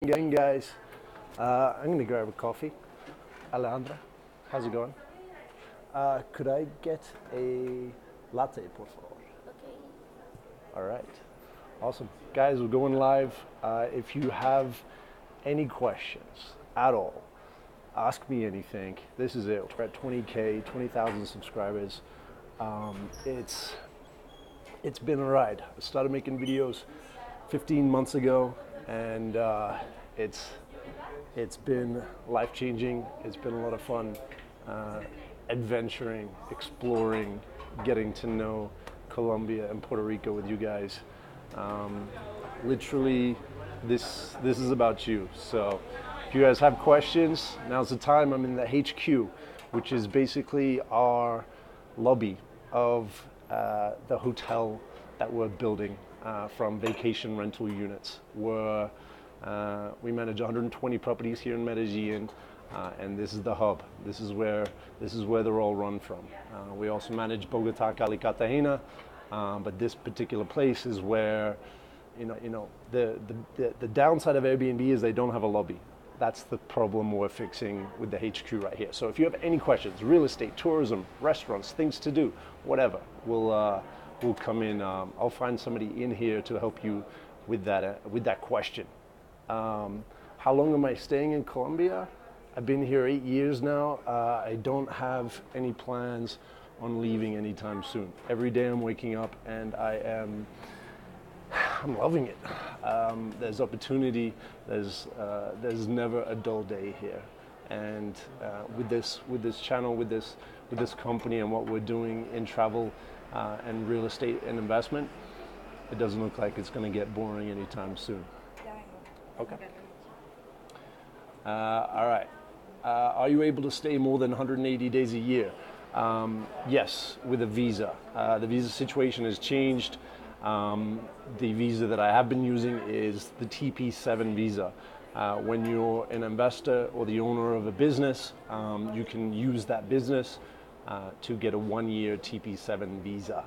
Gang, guys. I'm going to grab a coffee. Alejandra, how's it going? Could I get a latte, por favor? Okay. All right. Awesome. Guys, we're going live. If you have any questions at all, ask me anything. This is it. We're at 20K, 20,000 subscribers. It's been a ride. I started making videos 15 months ago, and it's been life-changing. It's been a lot of fun, adventuring, exploring, getting to know Colombia and Puerto Rico with you guys. Literally, this is about you. So if you guys have questions, now's the time. I'm in the HQ, which is basically our lobby of the hotel that we're building from vacation rental units. We manage 120 properties here in Medellin, and this is the hub. This is where they're all run from. We also manage Bogota, Cali, Cartagena, but this particular place is where, the downside of Airbnb is they don't have a lobby. That's the problem we're fixing with the HQ right here. So if you have any questions, real estate, tourism, restaurants, things to do, whatever, we'll come in. I'll find somebody in here to help you with that question. How long am I staying in Colombia? I've been here 8 years now. I don't have any plans on leaving anytime soon. Every day I'm waking up and I'm loving it. There's opportunity. There's never a dull day here. And with this channel, with this company, and what we're doing in travel and real estate and investment, it doesn't look like it's going to get boring anytime soon. Okay. All right. Are you able to stay more than 180 days a year? Yes, with a visa. The visa situation has changed. The visa that I have been using is the TP7 visa. When you're an investor or the owner of a business, you can use that business to get a 1-year TP7 visa.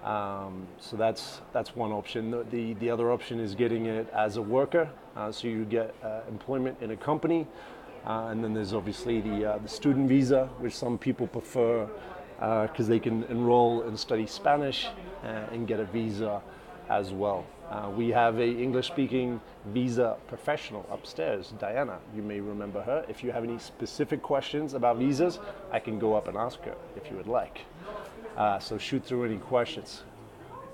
So that's one option. The other option is getting it as a worker, so you get employment in a company, and then there's obviously the student visa, which some people prefer because they can enroll and study Spanish and get a visa as well. We have a English-speaking visa professional upstairs, Diana. You may remember her. If you have any specific questions about visas, I can go up and ask her if you would like. So shoot through any questions.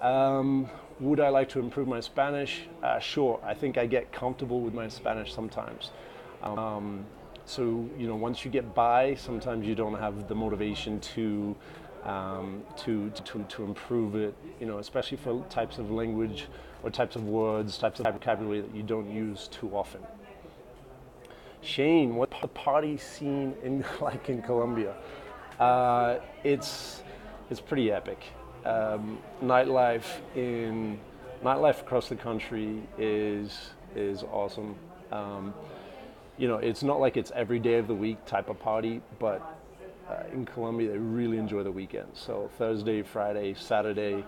Would I like to improve my Spanish? Sure. I think I get comfortable with my Spanish sometimes. So once you get by, sometimes you don't have the motivation to improve it. Especially for types of language or types of words, types of vocabulary that you don't use too often. Shane, what's the party scene like in Colombia? It's pretty epic. Nightlife across the country is awesome. It's not like it's every day of the week type of party, but in Colombia they really enjoy the weekend. So Thursday, Friday, Saturday,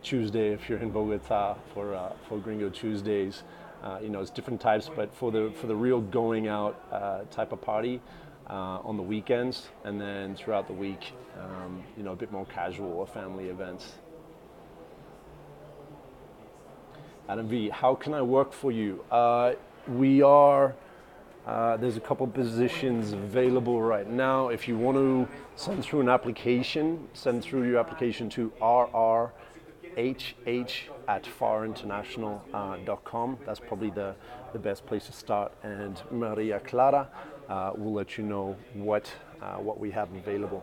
Tuesday if you're in Bogota for Gringo Tuesdays. It's different types, but for the real going out type of party. On the weekends, and then throughout the week, a bit more casual or family events. Adam V, how can I work for you? There's a couple positions available right now. If you want to send through an application, send through your application to rrhh@farinternational.com. That's probably the best place to start. And Maria Clara will let you know what we have available.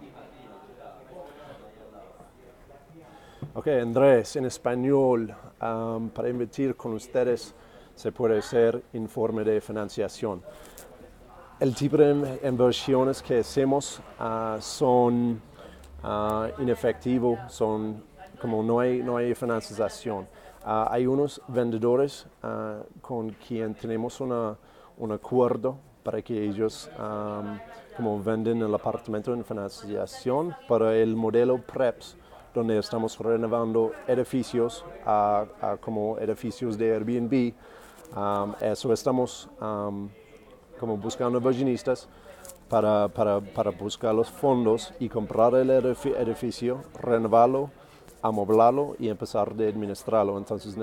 Okay, Andrés, en español, para invertir con ustedes se puede hacer informe de financiación. El tipo de inversiones que hacemos son inefectivos, son como no hay financiación. Hay unos vendedores con quien tenemos un acuerdo para que ellos como venden el apartamento en financiación para el modelo PREPS, donde estamos renovando edificios como edificios de Airbnb Eso estamos como buscando inversionistas para buscar los fondos y comprar el edificio, renovarlo, amoblarlo y empezar a administrarlo. Entonces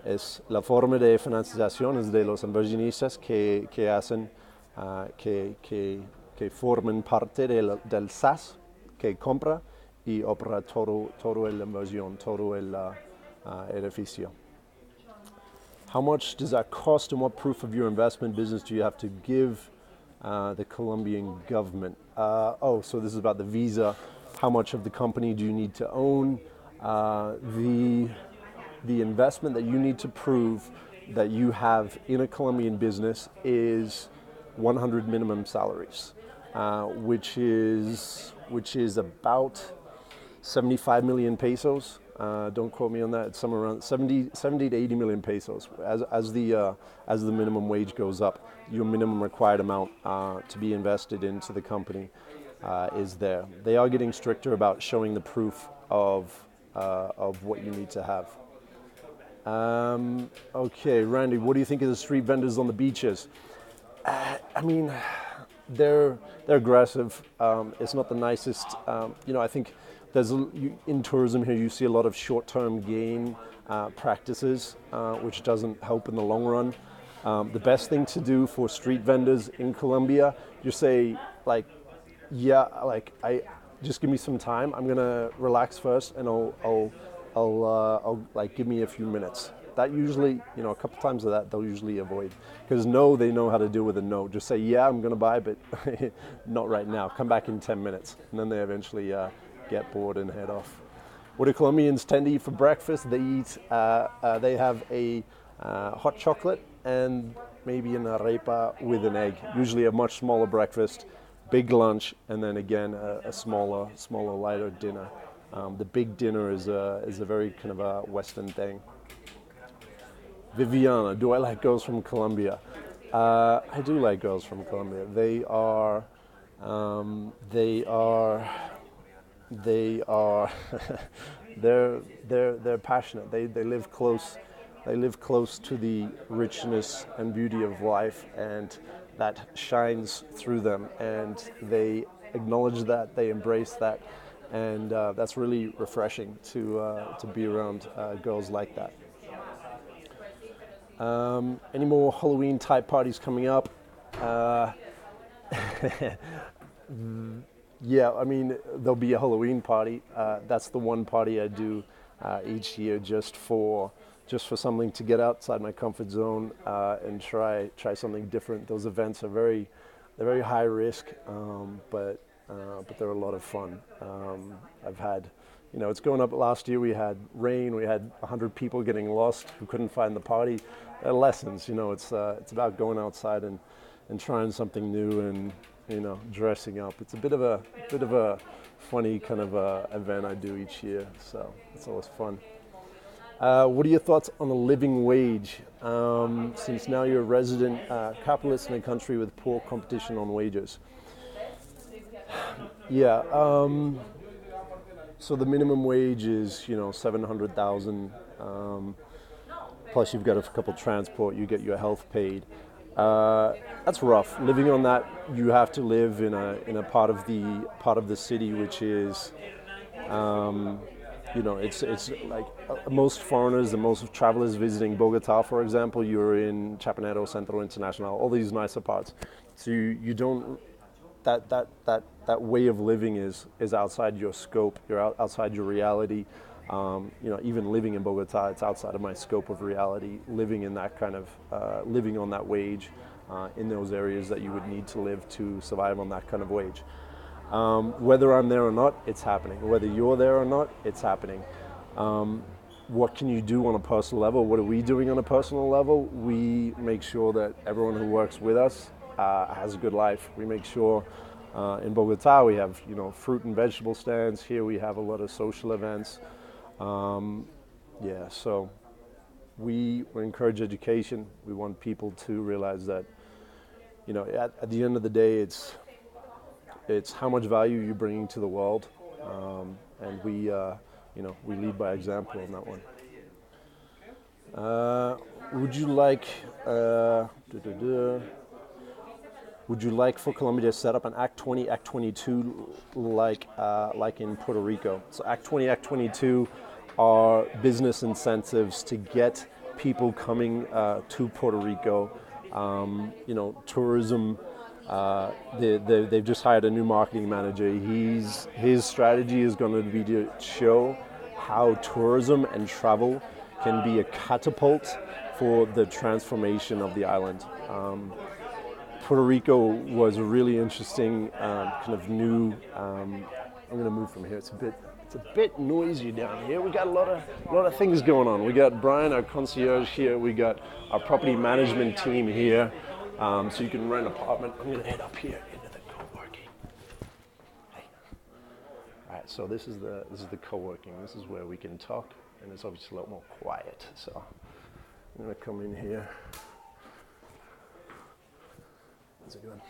es la forma de financiación es de los inversionistas que hacen, que forman parte del SAS que compra y opera todo la inversión, todo el edificio. How much does that cost, and what proof of your investment business do you have to give the Colombian government? So this is about the visa. How much of the company do you need to own? The investment that you need to prove that you have in a Colombian business is 100 minimum salaries, which is about 75 million pesos. Don't quote me on that. It's somewhere around 70 to 80 million pesos. As the minimum wage goes up, your minimum required amount to be invested into the company is there. They are getting stricter about showing the proof of what you need to have. Okay, Randy, what do you think of the street vendors on the beaches? I mean, they're aggressive. It's not the nicest. I think in tourism here you see a lot of short-term gain practices, which doesn't help in the long run. The best thing to do for street vendors in Colombia, you say I just give me some time. I'm gonna relax first, and I'll give me a few minutes. That usually, a couple times of that they'll usually avoid, because they know how to deal with a no. Just say, yeah, I'm gonna buy, but not right now. Come back in 10 minutes, and then they eventually get bored and head off. What do Colombians tend to eat for breakfast? They have a hot chocolate and maybe an arepa with an egg. Usually a much smaller breakfast, big lunch, and then again a smaller, lighter dinner. The big dinner is a very kind of a Western thing. Viviana, do I like girls from Colombia? I do like girls from Colombia. They are they're passionate. They live close. They live close to the richness and beauty of life, and that shines through them. And they acknowledge that. They embrace that, and that's really refreshing to be around girls like that. Any more Halloween type parties coming up? Yeah, I mean, there'll be a Halloween party. That's the one party I do each year just for something to get outside my comfort zone and try something different. Those events are they're very high risk, but they're a lot of fun. I've had, it's going up. Last year we had rain. We had 100 people getting lost who couldn't find the party. They're lessons, it's about going outside and trying something new and dressing up. It's a bit of a funny kind of event I do each year, so it's always fun. What are your thoughts on the living wage? Since now you're a resident capitalist in a country with poor competition on wages. Yeah. So the minimum wage is 700,000. Plus you've got a couple transport. You get your health paid. That's rough. Living on that, you have to live in a part of the city which is, it's like most foreigners and most travelers visiting Bogota, for example, you're in Chapinero, Centro Internacional, all these nicer parts. So you don't that way of living is outside your scope. You're outside your reality. Even living in Bogota, it's outside of my scope of reality. Living in that kind of, living on that wage in those areas that you would need to live to survive on that kind of wage. Whether I'm there or not, it's happening. Whether you're there or not, it's happening. What can you do on a personal level? What are we doing on a personal level? We make sure that everyone who works with us has a good life. We make sure in Bogota we have fruit and vegetable stands. Here we have a lot of social events. So we encourage education. We want people to realize that, at the end of the day, it's how much value you're bringing to the world, and we lead by example on that one. Would you like would you like for Colombia to set up an Act 20, Act 22 like in Puerto Rico? So Act 20, Act 22 are business incentives to get people coming to Puerto Rico. Tourism. They've just hired a new marketing manager. His strategy is going to be to show how tourism and travel can be a catapult for the transformation of the island. Puerto Rico was a really interesting kind of new. I'm going to move from here. It's a bit noisy down here. We got a lot of things going on. We got Brian, our concierge here. We got our property management team here. So you can rent an apartment. I'm going to head up here into the co-working. Hey. All right. So this is the co-working. This is where we can talk, and it's obviously a lot more quiet. So I'm going to come in here. How's it going?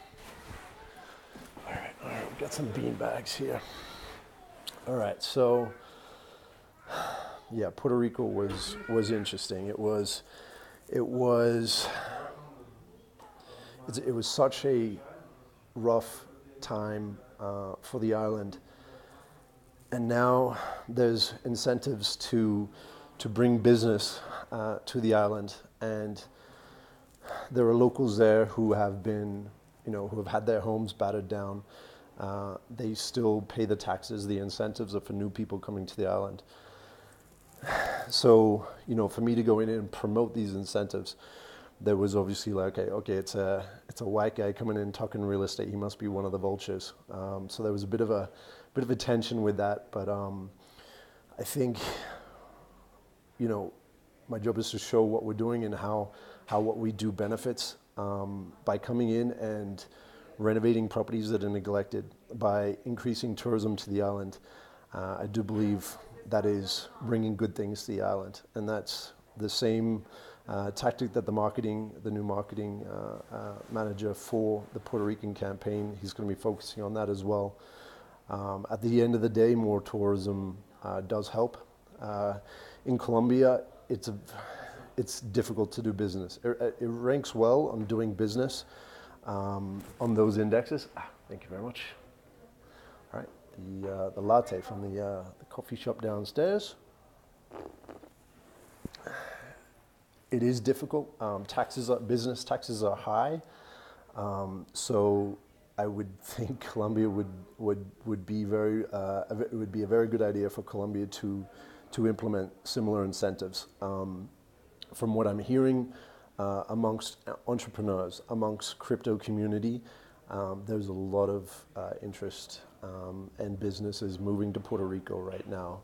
All right, we've got some bean bags here. All right, so yeah, Puerto Rico was interesting. It was such a rough time for the island, and now there's incentives to bring business to the island, and there are locals there who have been, who have had their homes battered down. They still pay the taxes. The incentives are for new people coming to the island. So, for me to go in and promote these incentives, there was obviously like, okay, it's a white guy coming in talking real estate. He must be one of the vultures. So there was a bit of a tension with that. But I think, my job is to show what we're doing and how what we do benefits by coming in and renovating properties that are neglected, by increasing tourism to the island. I do believe that is bringing good things to the island, and that's the same tactic that the new marketing manager for the Puerto Rican campaign, he's going to be focusing on that as well. At the end of the day, more tourism does help. In Colombia, it's difficult to do business. It ranks well on doing business on those indexes. Thank you very much. All right, the latte from the coffee shop downstairs. It is difficult. Business taxes are high, so I would think Colombia would be it would be a very good idea for Colombia to implement similar incentives. From what I'm hearing amongst entrepreneurs, amongst crypto community, there's a lot of interest and businesses moving to Puerto Rico right now.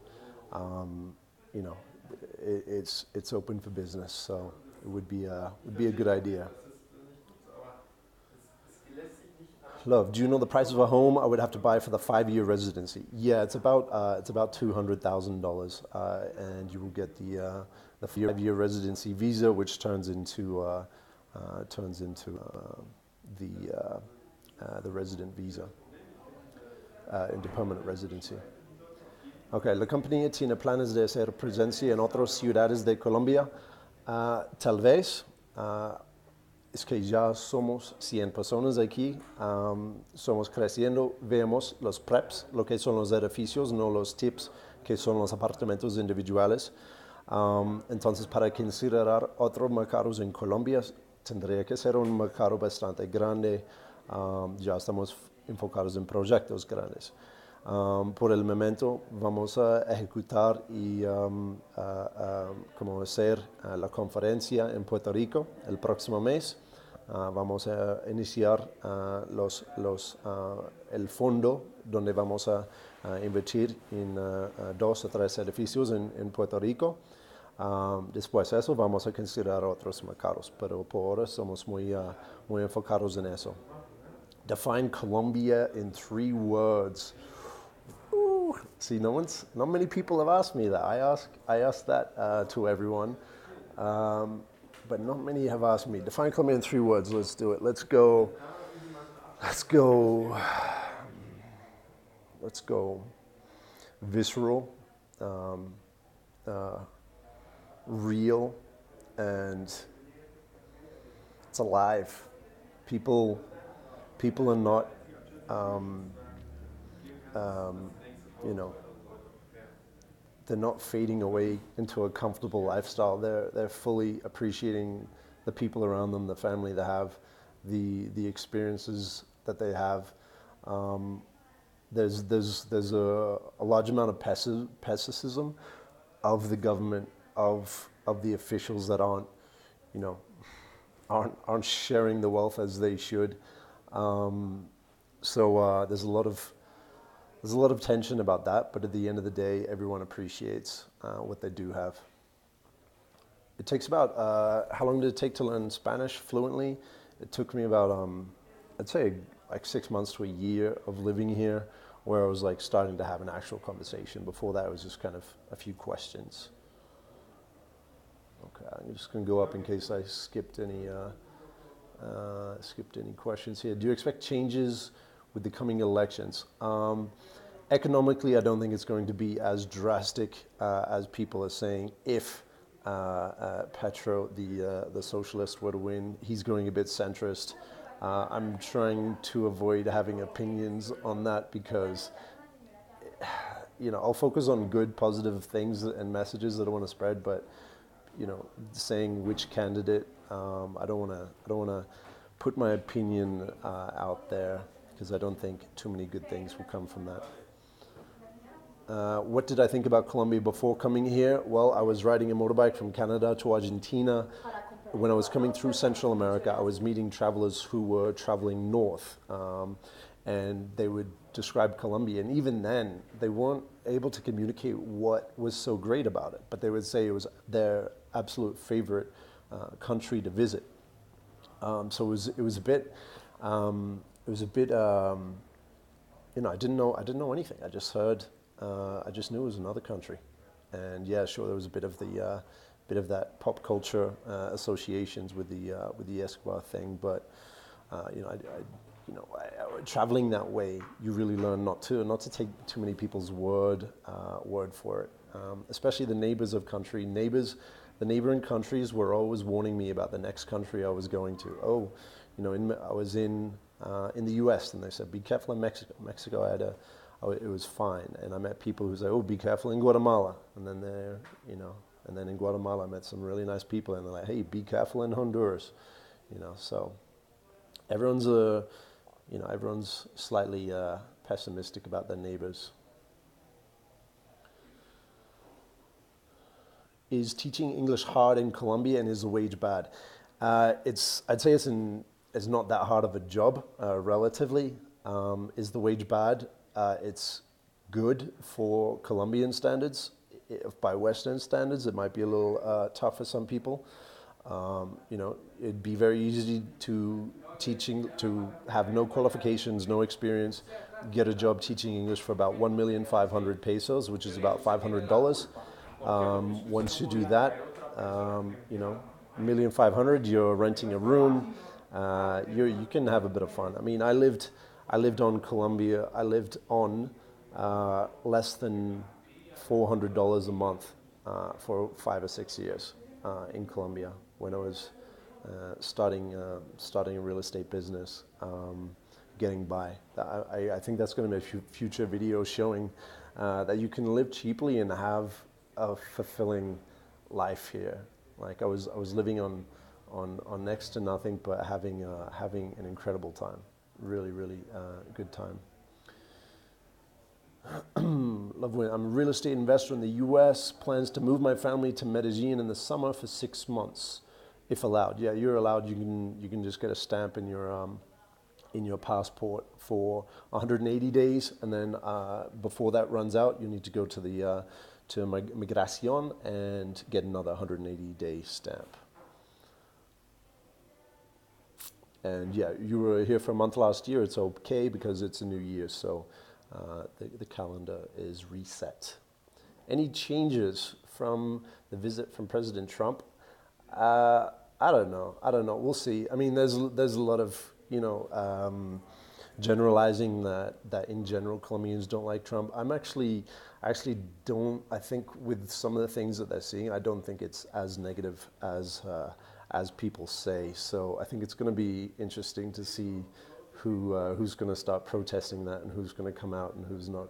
It's open for business, so it would be a good idea. Love, do you know the price of a home I would have to buy for the 5-year residency? Yeah, it's about $200,000, and you will get the 5-year residency visa, which turns into the resident visa, into permanent residency. Okay, la compañía tiene planes de hacer presencia en otras ciudades de Colombia. Tal vez. Es que ya somos 100 personas aquí, somos creciendo, vemos los preps, lo que son los edificios, no los tips, que son los apartamentos individuales. Entonces, para considerar otros mercados en Colombia, tendría que ser un mercado bastante grande. Ya estamos enfocados en proyectos grandes. Por el momento vamos a ejecutar y como hacer la conferencia en Puerto Rico el próximo mes. Vamos a iniciar el fondo donde vamos a invertir en 2 o 3 edificios en Puerto Rico. Después de eso vamos a considerar otros mercados, pero por ahora somos muy enfocados en eso. Define Colombia in 3 words. See, not many people have asked me that. I ask that to everyone, but not many have asked me. Define Colombia in 3 words. Let's do it. Let's go. Visceral, real, and it's alive. People, people are not, um, um, you know, they're not fading away into a comfortable lifestyle. They're fully appreciating the people around them, the family they have, the experiences that they have. Um, there's a large amount of pessimism of the government, of the officials that you know, aren't sharing the wealth as they should. Um, so there's a lot of tension about that, but at the end of the day, everyone appreciates what they do have. It takes about, how long did it take to learn Spanish fluently? It took me about, I'd say like 6 months to a year of living here, where I was like starting to have an actual conversation. Before that, it was just kind of a few questions. Okay, I'm just gonna go up in case I skipped any questions here. Do you expect changes with the coming elections? Economically, I don't think it's going to be as drastic as people are saying. If Petro, the socialist, were to win, he's going a bit centrist. I'm trying to avoid having opinions on that because, I'll focus on good, positive things and messages that I want to spread. But saying which candidate, I don't want to put my opinion out there because I don't think too many good things will come from that. What did I think about Colombia before coming here? Well, I was riding a motorbike from Canada to Argentina. When I was coming through Central America, I was meeting travelers who were traveling north, and they would describe Colombia. And even then, they weren't able to communicate what was so great about it, but they would say it was their absolute favorite country to visit. So it was a bit, I didn't know anything. I just heard. I just knew it was another country, and yeah, sure, there was a bit of that pop culture associations with the Escobar thing, but traveling that way, you really learn not to take too many people's word for it, especially the neighbors of country. The neighboring countries were always warning me about the next country I was going to. Oh, I was in the U.S. and they said, be careful in Mexico. Mexico, it was fine. And I met people who say, oh, be careful in Guatemala. And then and then in Guatemala I met some really nice people and they're like, hey, be careful in Honduras. So everyone's slightly pessimistic about their neighbors. Is teaching English hard in Colombia and is the wage bad? I'd say it's not that hard of a job, relatively. Is the wage bad? It's good for Colombian standards. If by Western standards, it might be a little tough for some people. It'd be very easy to have no qualifications, no experience, get a job teaching English for about 1,500,000 pesos, which is about $500. Once you do that, 1,500,000, you're renting a room. You can have a bit of fun. I mean, I lived on Colombia. I lived on less than $400 a month for 5 or 6 years in Colombia when I was starting a real estate business, getting by. I think that's going to be a future video showing that you can live cheaply and have a fulfilling life here. Like I was living on next to nothing, but having an incredible time. Really, really good time. Love when I'm a real estate investor in the U.S. Plans to move my family to Medellin in the summer for 6 months, if allowed. Yeah, you're allowed. You can just get a stamp in your passport for 180 days, and then before that runs out, you need to go to the to Migración and get another 180-day stamp. And yeah, you were here for a month last year. It's okay because it's a new year, so the calendar is reset. Any changes from the visit from President Trump? I don't know. We'll see. I mean, there's a lot of generalizing that in general Colombians don't like Trump. I actually don't. I think with some of the things that they're seeing, I don't think it's as negative as people say. So I think it's going to be interesting to see who's going to start protesting that and who's going to come out and who's not.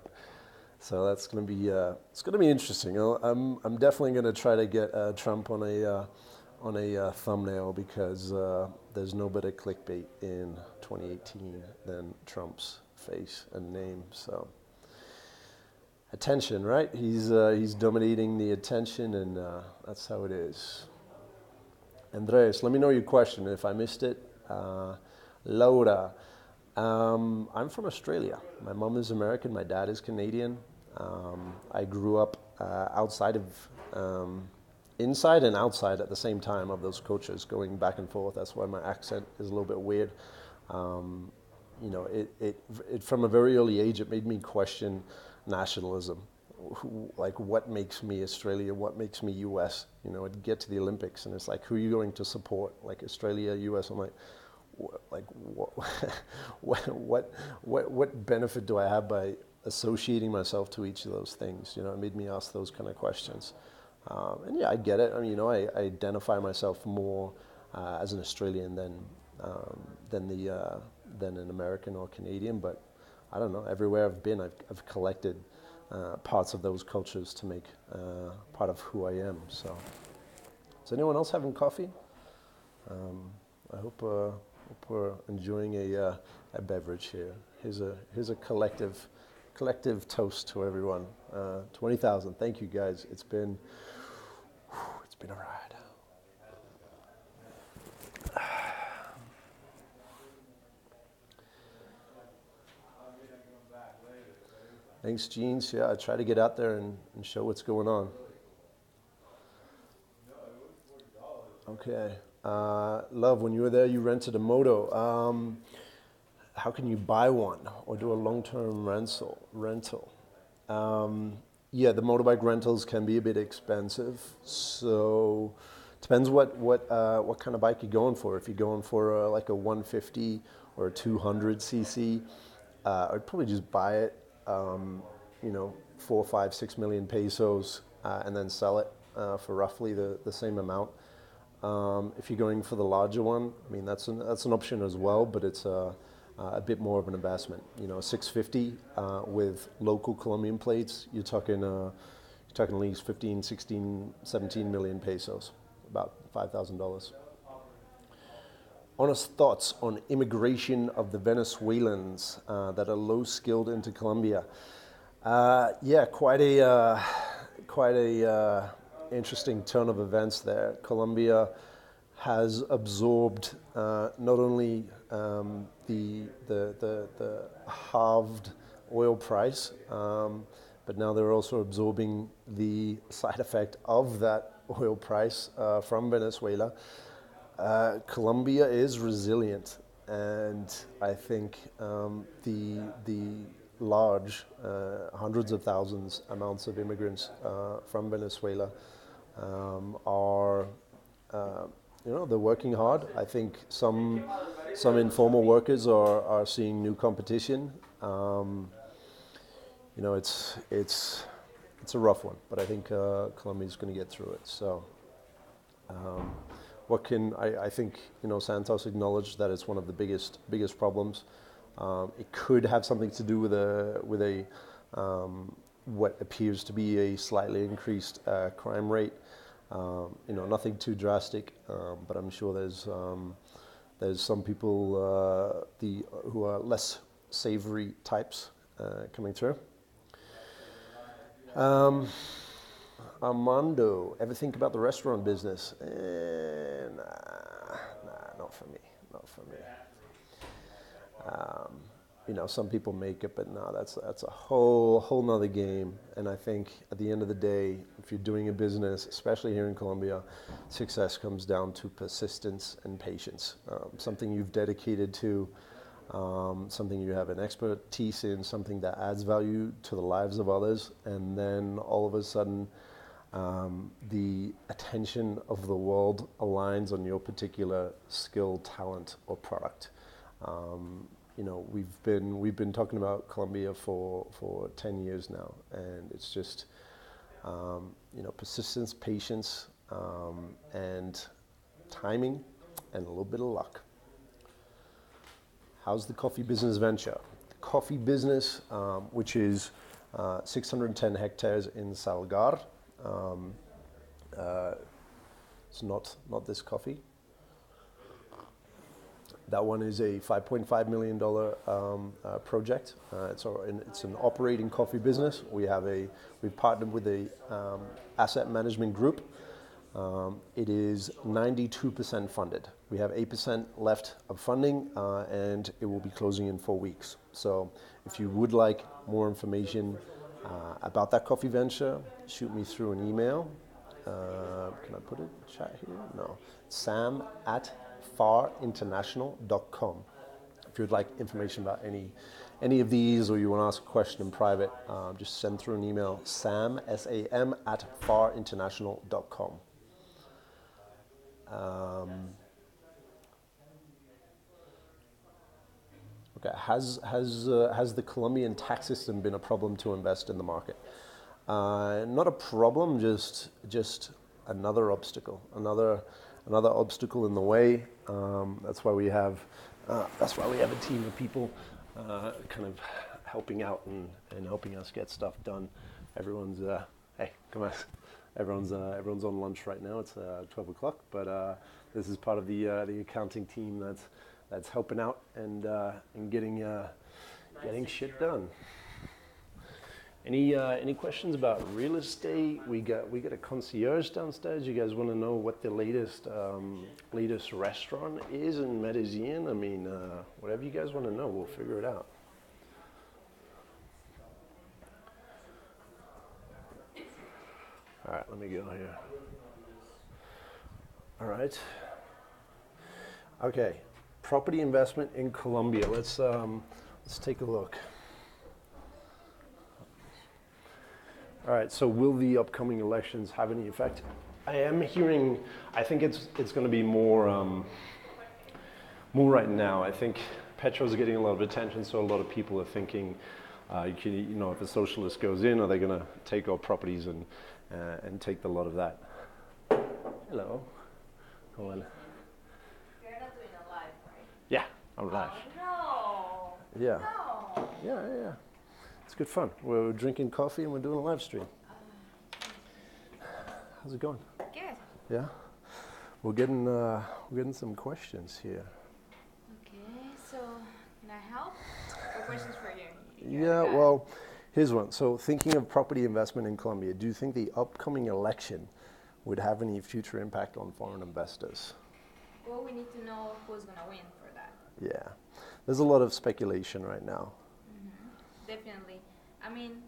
So that's going to be it's going to be interesting. I'm definitely going to try to get Trump on a thumbnail because there's no better clickbait in 2018 than Trump's face and name. So attention, right? He's dominating the attention, and that's how it is. Andres, let me know your question if I missed it. Laura, I'm from Australia. My mom is American, my dad is Canadian. I grew up outside of, inside and outside at the same time of those cultures, going back and forth. That's why my accent is a little bit weird. You know, it from a very early age, it made me question nationalism. Like, what makes me Australia? What makes me US? You know, I'd get to the Olympics and it's like, who are you going to support? Like Australia, US. I'm like, what benefit do I have by associating myself to each of those things? You know, it made me ask those kind of questions. And yeah, I get it. I mean, you know, I identify myself more as an Australian than an American or Canadian. But I don't know. Everywhere I've been, I've collected parts of those cultures to make part of who I am. So, is anyone else having coffee? I hope we're enjoying a beverage here. Here's a collective toast to everyone. 20,000. Thank you guys. It's been a ride. Thanks, Jeans. Yeah, I try to get out there and show what's going on. Okay. Love, when you were there, you rented a moto. How can you buy one or do a long-term rental? Yeah, the motorbike rentals can be a bit expensive. So depends what kind of bike you're going for. If you're going for like a 150 or a 200 cc, I'd probably just buy it. You know, 4, 5, 6 million pesos, and then sell it for roughly the same amount. If you're going for the larger one, I mean that's an option as well, but it's a bit more of an investment. You know, 650 with local Colombian plates, you're talking at least 15, 16, 17 million pesos, about $5,000. Honest thoughts on immigration of the Venezuelans that are low skilled into Colombia. Yeah, quite a interesting turn of events there. Colombia has absorbed not only the halved oil price, but now they're also absorbing the side effect of that oil price from Venezuela. Colombia is resilient, and I think the large hundreds of thousands amounts of immigrants from Venezuela are you know, they're working hard. I think some informal workers are seeing new competition. You know, it's a rough one, but I think Colombia's going to get through it. So. I think, you know, Santos acknowledged that it's one of the biggest problems. It could have something to do with a what appears to be a slightly increased crime rate. You know, nothing too drastic, but I'm sure there's some people who are less savory types coming through. Armando, ever think about the restaurant business? Nah, not for me. You know, some people make it, but no, that's a whole nother game. And I think at the end of the day, if you're doing a business, especially here in Colombia, success comes down to persistence and patience. Something you've dedicated to, something you have an expertise in, something that adds value to the lives of others, and then all of a sudden, the attention of the world aligns on your particular skill, talent, or product. we've been talking about Colombia for 10 years now, and it's just persistence, patience, and timing, and a little bit of luck. How's the coffee business venture? The coffee business, which is 610 hectares in Salgar. It's not this coffee. That one is a $5.5 million project. It's an operating coffee business. We've partnered with a asset management group. It is 92% funded. We have 8% left of funding, and it will be closing in 4 weeks. So if you would like more information about that coffee venture, shoot me through an email. Can I put it in the chat here? No. sam@farinternational.com. If you'd like information about any of these, or you want to ask a question in private, just send through an email, sam@farinternational.com. Okay. Has the Colombian tax system been a problem to invest in the market? Not a problem, just another obstacle, another obstacle in the way. That's why we have a team of people kind of helping out and helping us get stuff done. Everyone's hey, come on. Everyone's on lunch right now. It's 12 o'clock, but this is part of the accounting team that's helping out and getting shit done. Any questions about real estate? We got a concierge downstairs. You guys want to know what the latest restaurant is in Medellin? I mean, whatever you guys want to know, we'll figure it out. All right, let me go here. All right. Okay, property investment in Colombia. Let's take a look. All right, so will the upcoming elections have any effect? I am hearing, I think it's going to be more right now. I think Petro's getting a lot of attention, so a lot of people are thinking, if a socialist goes in, are they going to take our properties and take the lot of that? Hello. Hold on. You're not doing a live, right? Yeah, I'm live. Oh, no. Yeah. No. Yeah. It's good fun. We're drinking coffee and we're doing a live stream. How's it going? Good. Yeah. We're getting some questions here. Okay, so can I help? Or questions for you? Yeah, well, here's one. So thinking of property investment in Colombia, do you think the upcoming election would have any future impact on foreign investors? Well, we need to know who's going to win for that. Yeah. There's a lot of speculation right now. Definitely. I mean,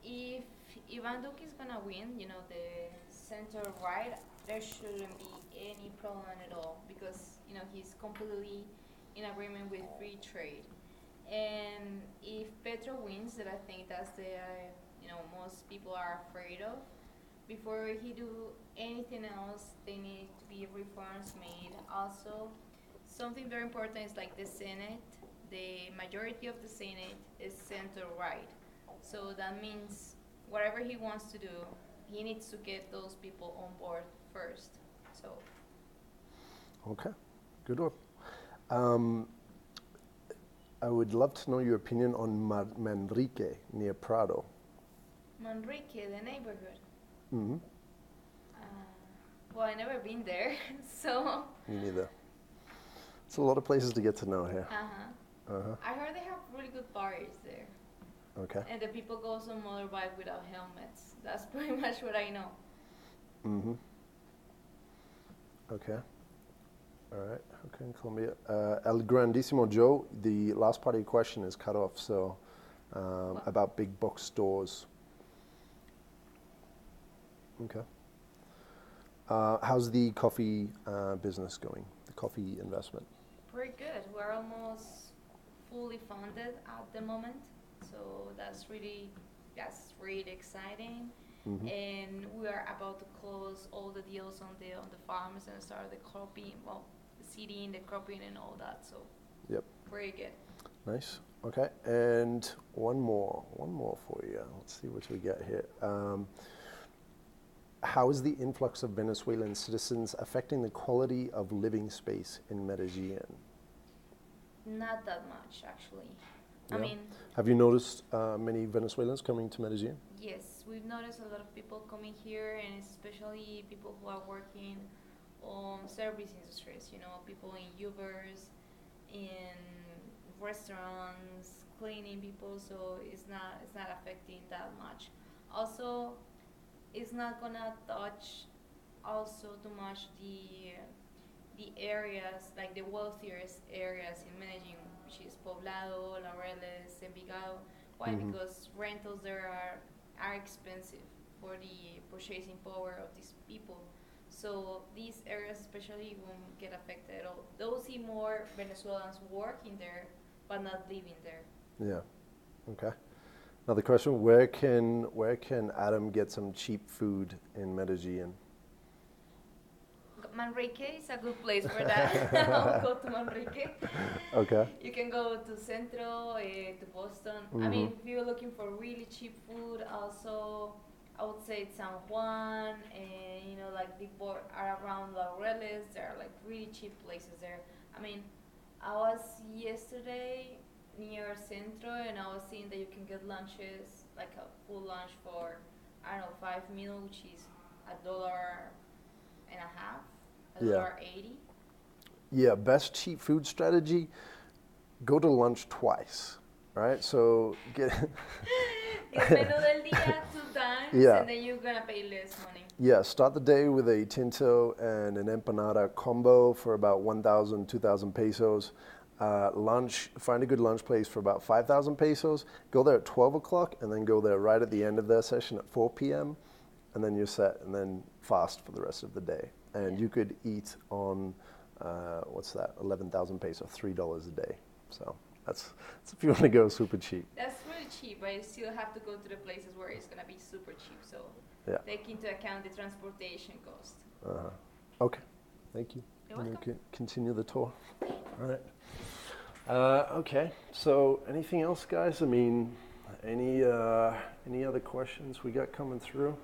if Ivan Duque is going to win, the center right, there shouldn't be any problem at all because, he's completely in agreement with free trade. And if Petro wins, that I think that's the, most people are afraid of, before he do anything else, they need to be reforms made. Also, something very important is like the Senate. The majority of the Senate is center-right. So that means whatever he wants to do, he needs to get those people on board first. So. Okay, good one. I would love to know your opinion on Manrique near Prado. Manrique, the neighborhood. Mm-hmm. Well, I've never been there, so. Me neither. It's a lot of places to get to know here. I heard they have really good bars there. Okay. And the people go on motorbike without helmets. That's pretty much what I know. Mm-hmm. Okay. All right. Okay, in Colombia. El Grandissimo Joe, the last part of your question is cut off, so about big box stores. Okay. How's the coffee business going, the coffee investment? Pretty good. We're almost fully funded at the moment, so that's really exciting. Mm-hmm. And we are about to close all the deals on the farms and start the cropping, the seeding, the cropping, and all that. So yep. pretty good. Nice. Okay, and one more for you. Let's see what we got here. How is the influx of Venezuelan citizens affecting the quality of living space in Medellin? Not that much, actually. I Yeah. mean, Have you noticed many Venezuelans coming to Medellin? yes, we've noticed a lot of people coming here, and especially people who are working on service industries. You know, people in Ubers, in restaurants, cleaning people. So it's not affecting that much. Also, it's not gonna touch also too much the areas, like the wealthiest areas in Medellin, which is Poblado, Laureles, Envigado. Why? Mm-hmm. Because rentals there are expensive for the purchasing power of these people. So these areas especially won't get affected at all. They'll see more Venezuelans working there, but not living there. Yeah. Okay. Another question: Where can Adam get some cheap food in Medellin? Manrique is a good place for that. I'll go to Manrique. Okay. You can go to Centro, to Boston. I Mm-hmm. mean, if you're looking for really cheap food, also I would say San Juan, and like the are around Laureles. There are like really cheap places there. I mean, I was yesterday near Centro, and I was seeing that you can get lunches, like a full lunch for, I don't know, 5 meal, which is $1.50, Yeah. $1.80. Yeah, best cheap food strategy, go to lunch twice, right? So get El menú del día 2 times, Yeah. and then you're gonna pay less money. yeah, start the day with a tinto and an empanada combo for about 1,000, 2,000 pesos. Lunch, find a good lunch place for about 5,000 pesos. Go there at 12 o'clock and then go there right at the end of their session at 4 p.m. and then you're set, and then fast for the rest of the day. And you could eat on, what's that, 11,000 pesos, $3 a day. So that's if you want to go super cheap. That's really cheap, but you still have to go to the places where it's gonna be super cheap. So Yeah. take into account the transportation cost. Okay, thank you. You're And we welcome. can continue the tour. All right. Okay, so anything else, guys? I mean, any other questions we got coming through?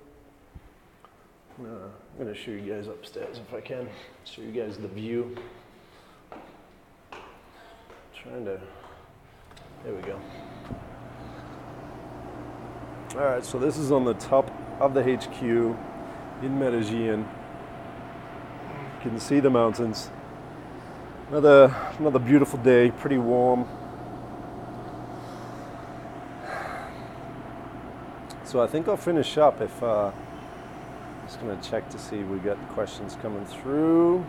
I'm gonna show you guys upstairs if I can. Show you guys the view. There we go. All right, so this is on the top of the HQ in Medellin. You can see the mountains. Another beautiful day, pretty warm. So I think I'll finish up if, just gonna check to see if we got questions coming through.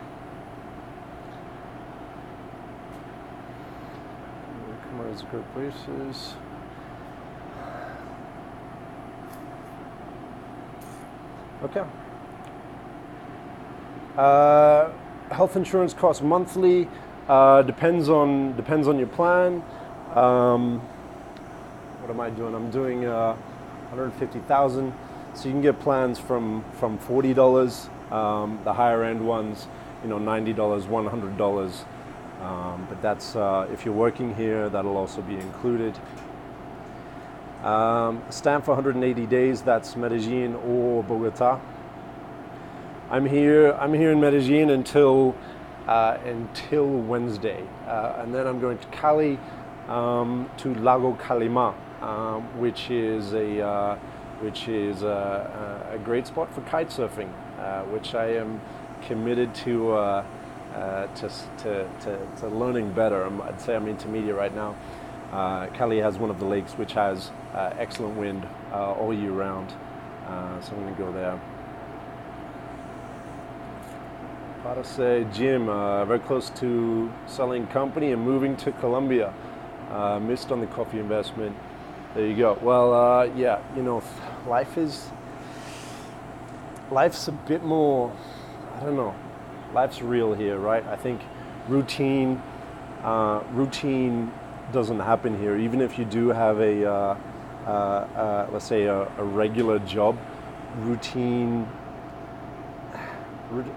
Come on, great places. Okay. Health insurance costs monthly. Depends on your plan. What am I doing? I'm doing 150,000. So you can get plans from $40. The higher end ones, $90, $100. But that's if you're working here, that'll also be included. Stamp for 180 days. That's Medellin or Bogota. I'm here in Medellin until Wednesday, and then I'm going to Cali, to Lago Calima, which is a great spot for kite surfing, which I am committed to learning better. I'd say I'm intermediate right now. Cali has one of the lakes which has excellent wind all year round, so I'm going to go there. Parase Gym, very close to selling company and moving to Colombia. Missed on the coffee investment. There you go. Well, yeah, life's a bit more, I don't know, life's real here, right? I think routine doesn't happen here. Even if you do have let's say a regular job,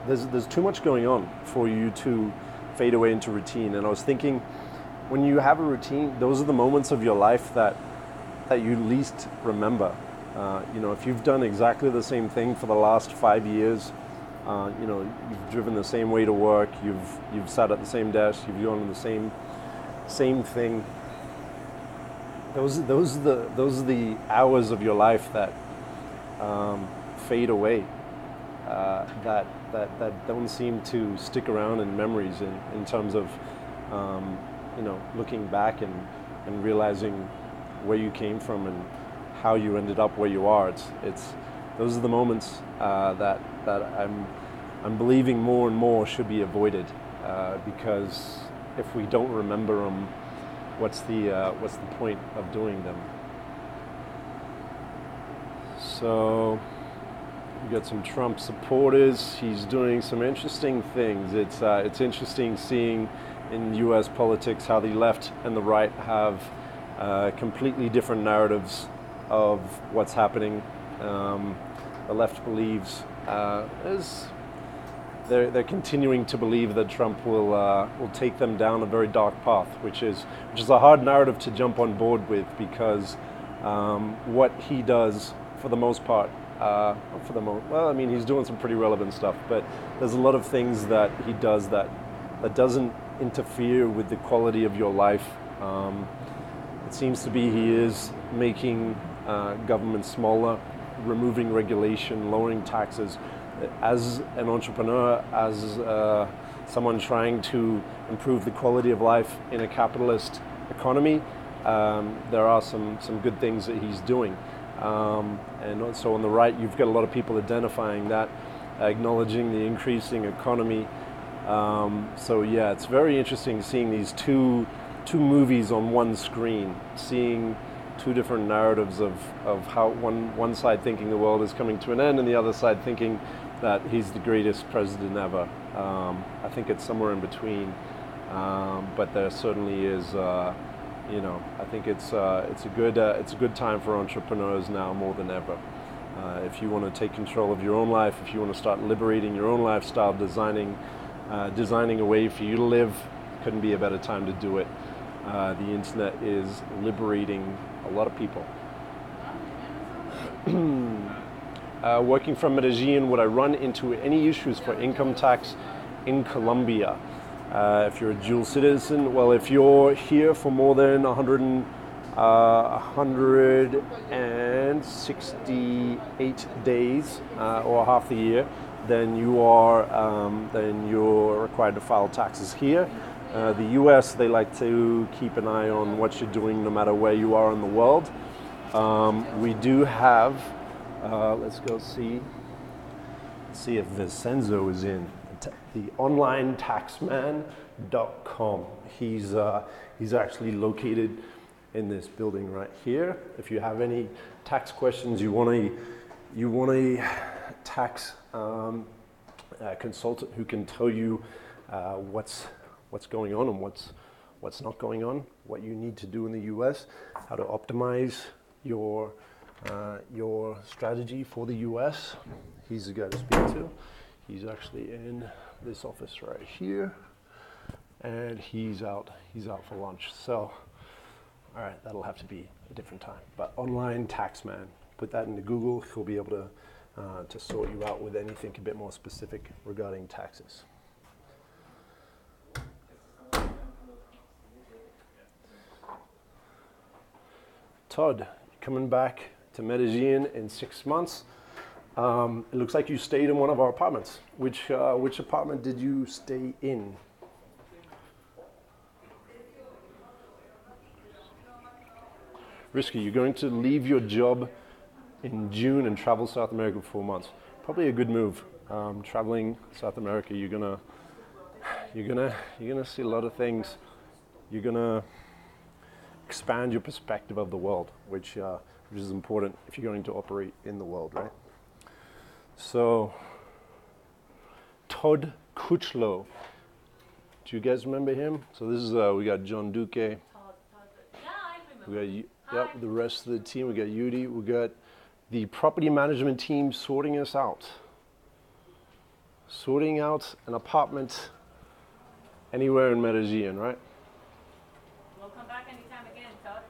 there's too much going on for you to fade away into routine. And I was thinking, when you have a routine, those are the moments of your life that you least remember. You know, if you've done exactly the same thing for the last 5 years, you know, you've driven the same way to work, you've sat at the same desk, you've gone to the same thing. Those are the hours of your life that fade away. That don't seem to stick around in memories in terms of you know, looking back and realizing where you came from and how you ended up where you are. It's those are the moments that I'm believing more and more should be avoided, because if we don't remember them, what's the point of doing them? So we got some Trump supporters. He's doing some interesting things. It's interesting seeing in U.S. politics how the left and the right have completely different narratives of what's happening. The left believes they're continuing to believe that Trump will take them down a very dark path, which is a hard narrative to jump on board with, because what he does for the most part. Well, I mean, he's doing some pretty relevant stuff, but there's a lot of things that he does that doesn't interfere with the quality of your life. It seems to be he is making government smaller, removing regulation, lowering taxes. As an entrepreneur, as someone trying to improve the quality of life in a capitalist economy, there are some good things that he's doing. And also on the right, you've got a lot of people identifying that, acknowledging the increasing economy. So yeah, it's very interesting seeing these two movies on one screen, seeing two different narratives of how one side thinking the world is coming to an end and the other side thinking that he's the greatest president ever. I think it's somewhere in between, but there certainly is. You know, I think it's a good time for entrepreneurs now more than ever. If you want to take control of your own life, if you want to start liberating your own lifestyle, designing a way for you to live, couldn't be a better time to do it. The internet is liberating a lot of people. Working from Medellin, would I run into any issues for income tax in Colombia? If you're a dual citizen, well, if you're here for more than 168 days or half the year, then you're required to file taxes here. The U.S., they like to keep an eye on what you're doing no matter where you are in the world. We do have, let's go see if Vincenzo is in. The onlinetaxman.com. He's actually located in this building right here. If you have any tax questions, you want a tax consultant who can tell you what's going on and what's not going on, what you need to do in the U.S., how to optimize your strategy for the U.S. He's the guy to speak to. He's actually in this office right here, and he's out for lunch. So, all right, that'll have to be a different time. But online taxman, put that into Google. He'll be able to sort you out with anything a bit more specific regarding taxes. Todd, coming back to Medellin in 6 months. It looks like you stayed in one of our apartments. Which apartment did you stay in? Risky, you're going to leave your job in June and travel South America for 4 months. Probably a good move. Traveling South America, you're gonna see a lot of things. You're gonna expand your perspective of the world, which is important if you're going to operate in the world, right? So, Todd Kuchlo. Do you guys remember him? So this is we got John Duque. Yeah, I remember. We got the rest of the team. We got Yudi. We got the property management team sorting us out. Sorting out an apartment anywhere in Medellin, right? We'll come back anytime again, Todd.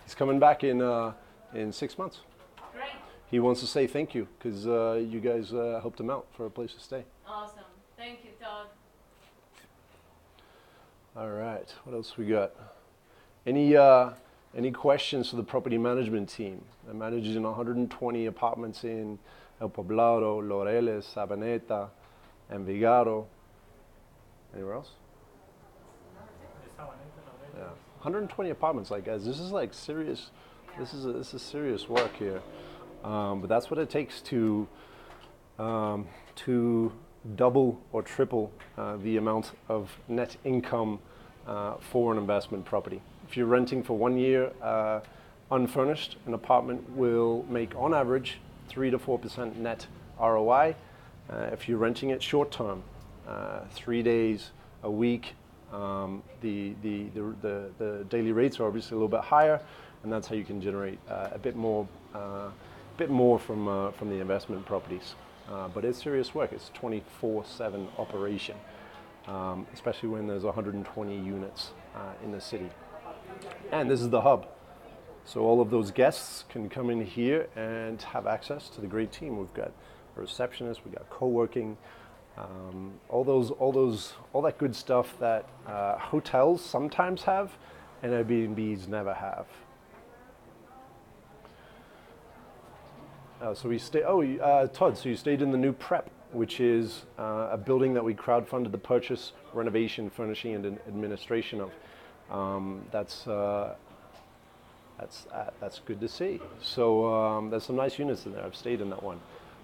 He's coming back in 6 months. Great. He wants to say thank you because you guys helped him out for a place to stay. Awesome. Thank you, Todd. All right, what else we got? Any questions for the property management team? I'm managing 120 apartments in El Poblado, Laureles, Sabaneta, Envigado. Anywhere else? Yeah, 120 apartments, like guys. This is like serious. This is serious work here. But that's what it takes to double or triple the amount of net income for an investment property. If you're renting for 1 year unfurnished, an apartment will make on average 3 to 4% net ROI. If you're renting it short term, 3 days a week, the daily rates are obviously a little bit higher, and that's how you can generate a bit more from the investment properties. But it's serious work. It's 24/7 operation, especially when there's 120 units in the city. And this is the hub. So all of those guests can come in here and have access to the great team. We've got a receptionist, we've got co-working, all that good stuff that hotels sometimes have and Airbnbs never have. Todd, so you stayed in the new Prep, which is a building that we crowdfunded the purchase, renovation, furnishing, and administration of. That's good to see. So there's some nice units in there. I've stayed in that one.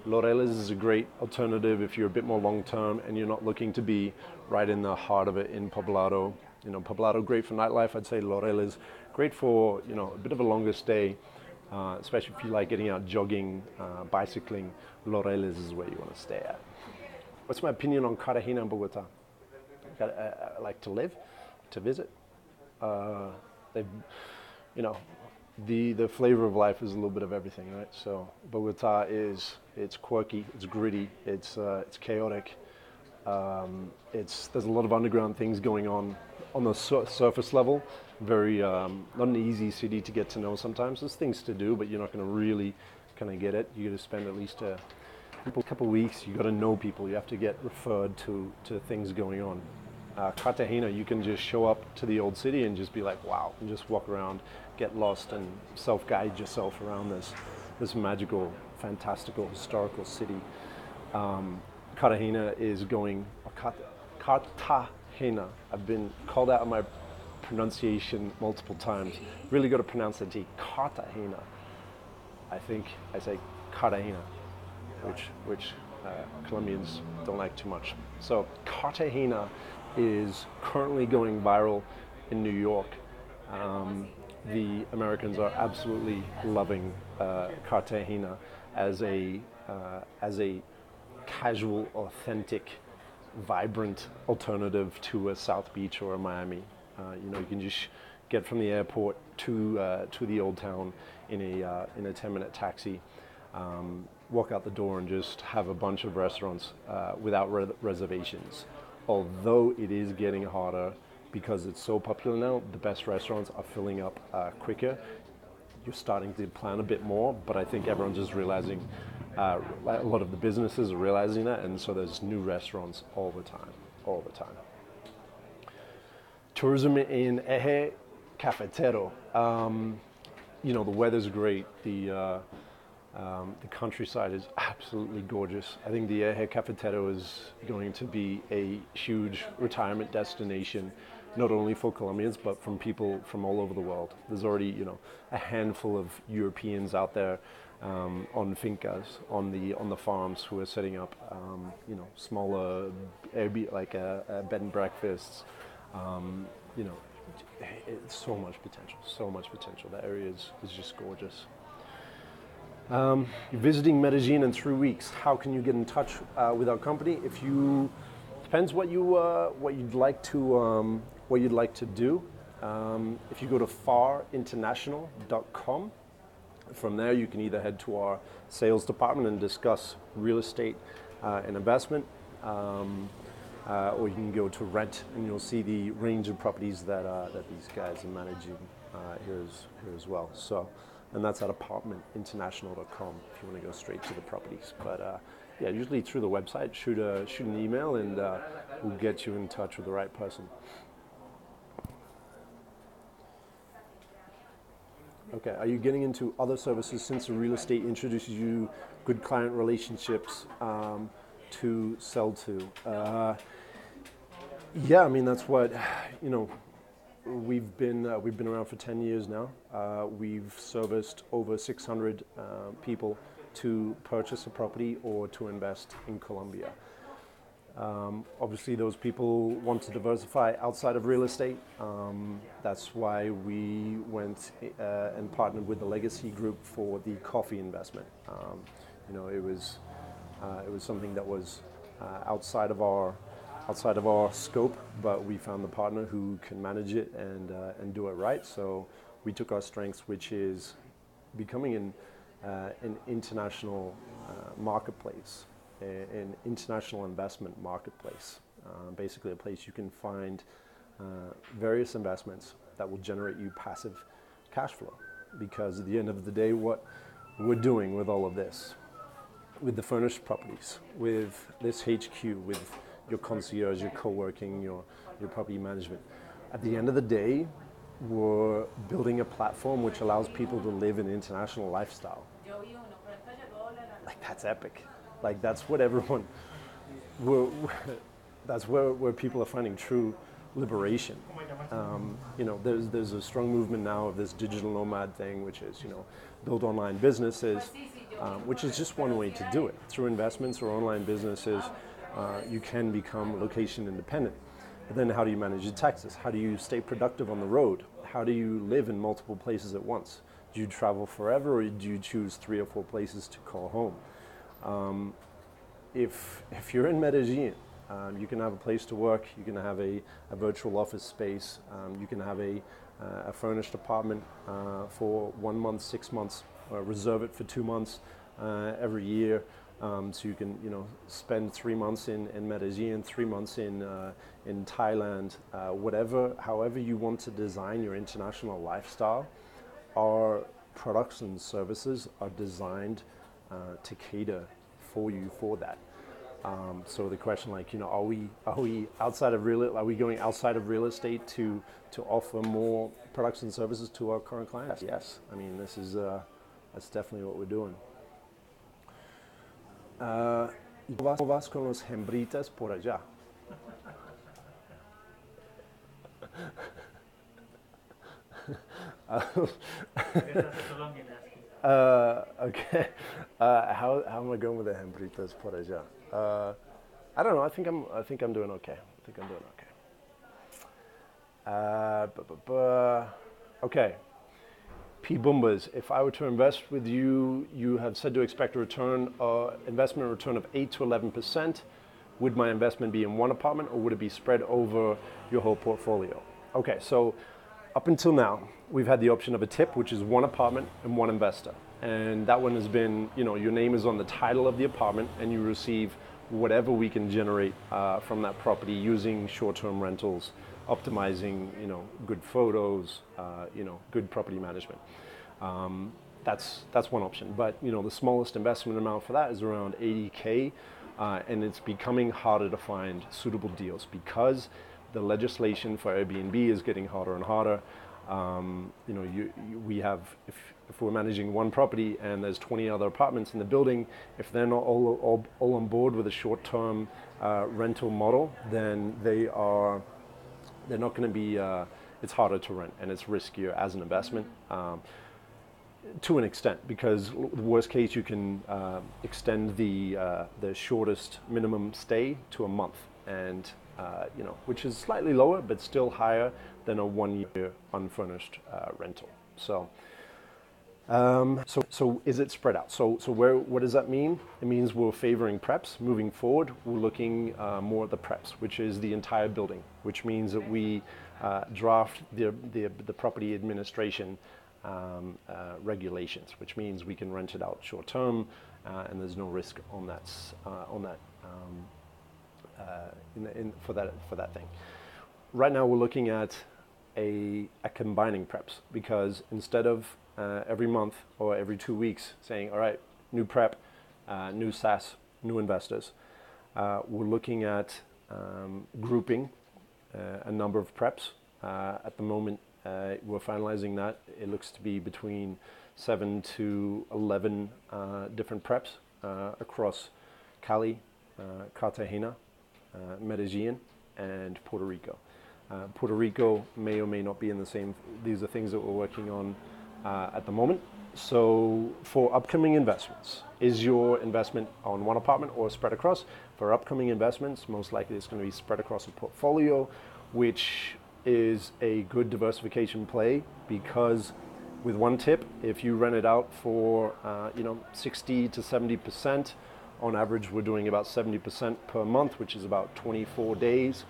Laureles is a great alternative if you're a bit more long-term and you're not looking to be right in the heart of it in Poblado. You know, Poblado, great for nightlife. I'd say Laureles, great for, a bit of a longer stay. Especially if you like getting out jogging, bicycling, Laureles is where you want to stay at. What's my opinion on Cartagena and Bogota? I like to live, to visit. The flavor of life is a little bit of everything, right? So Bogota it's quirky, it's gritty, it's chaotic. There's a lot of underground things going on the surface level. Very not an easy city to get to know sometimes. There's things to do, but you're not going to really kind of get it. You got to spend at least a couple weeks. You got to know people. You have to get referred to things going on. Cartagena, you can just show up to the old city and just be like, wow, and just walk around, get lost, and self-guide yourself around this magical, fantastical, historical city. Cartagena is going. Cartagena. I've been called out on my pronunciation multiple times. Really got to pronounce the T. Cartagena. I think I say Cartagena, which Colombians don't like too much. So Cartagena is currently going viral in New York. The Americans are absolutely loving Cartagena as a casual, authentic, vibrant alternative to a South Beach or a Miami. You can just get from the airport to the old town in a 10-minute taxi, walk out the door and just have a bunch of restaurants without reservations. Although it is getting harder because it's so popular now, the best restaurants are filling up quicker. You're starting to plan a bit more, but I think everyone's just realizing, a lot of the businesses are realizing that, and so there's new restaurants all the time. Tourism in Eje Cafetero. The weather's great. The countryside is absolutely gorgeous. I think the Eje Cafetero is going to be a huge retirement destination, not only for Colombians, but from people from all over the world. There's already, a handful of Europeans out there on fincas, on the farms, who are setting up, smaller Airbnb, like bed and breakfasts. It's so much potential. That area is just gorgeous. You're visiting Medellin in 3 weeks. How can you get in touch with our company? Depends what you'd like to do. If you go to farinternational.com, from there you can either head to our sales department and discuss real estate and investment. or you can go to rent, and you'll see the range of properties that these guys are managing here as well. So, and that's at apartmentinternational.com if you want to go straight to the properties. But yeah, usually through the website, shoot an email, and we'll get you in touch with the right person. Okay, are you getting into other services since the real estate introduces you good client relationships to sell to? Yeah, I mean, that's what, you know, we've been around for 10 years now. We've serviced over 600 people to purchase a property or to invest in Colombia. Obviously, those people want to diversify outside of real estate. That's why we went and partnered with the Legacy Group for the coffee investment. You know, it was something that was outside of our scope, but we found the partner who can manage it and do it right. So we took our strengths, which is becoming an international marketplace. An international investment marketplace, basically a place you can find various investments that will generate you passive cash flow. Because at the end of the day, what we're doing with all of this, with the furnished properties, with this HQ, with your concierge, your co-working, your property management, at the end of the day, we're building a platform which allows people to live an international lifestyle. Like, that's epic. Like, that's what everyone, that's where people are finding true liberation. You know, there's a strong movement now of this digital nomad thing, which is, you know, build online businesses, which is just one way to do it. Through investments or online businesses, you can become location independent. But then how do you manage your taxes? How do you stay productive on the road? How do you live in multiple places at once? Do you travel forever, or do you choose 3 or 4 places to call home? If you're in Medellin, you can have a place to work, you can have a virtual office space, you can have a furnished apartment for 1 month, 6 months, reserve it for 2 months every year. So you can, you know, spend 3 months in Medellin, 3 months in Thailand, however you want to design your international lifestyle. Our products and services are designed to cater for you for that. So the question, like, you know, are we going outside of real estate to offer more products and services to our current clients? Yes. I mean, that's definitely what we're doing. ¿Cómo vas con los hembritas por allá? Okay. How am I going with the hembritas por allá? I don't know. I think I'm doing okay. Okay. P. Boombas, if I were to invest with you, you have said to expect a investment return of 8 to 11%. Would my investment be in one apartment, or would it be spread over your whole portfolio? Okay, so up until now, we've had the option of a tip, which is one apartment and one investor. And that one has been, you know, your name is on the title of the apartment, and you receive whatever we can generate from that property using short-term rentals, optimizing, you know, good photos, you know, good property management. That's one option. But, you know, the smallest investment amount for that is around 80K, and it's becoming harder to find suitable deals because the legislation for Airbnb is getting harder and harder. You know, we have, if we're managing one property and there's 20 other apartments in the building, if they're not all on board with a short-term rental model, then they're not going to be, it's harder to rent, and it's riskier as an investment to an extent, because the worst case, you can extend the shortest minimum stay to a month, and you know, which is slightly lower, but still higher than a 1-year unfurnished rental. So is it spread out? So what does that mean? It means we're favoring preps. Moving forward, we're looking more at the preps, which is the entire building, which means that we draft the property administration regulations, which means we can rent it out short term, and there's no risk on that for that thing. Right now, we're looking at a combining preps, because instead of every month or every 2 weeks saying, all right, new prep, new SaaS, new investors, we're looking at grouping a number of preps. At the moment, we're finalizing that. It looks to be between 7 to 11 different preps across Cali, Cartagena, Medellin, and Puerto Rico. Puerto Rico may or may not be in the same. These are things that we're working on at the moment. So for upcoming investments, is your investment on one apartment or spread across? For upcoming investments, most likely it's going to be spread across a portfolio, which is a good diversification play, because with one tip, if you rent it out for 60 to 70%, on average we're doing about 70% per month, which is about 24 days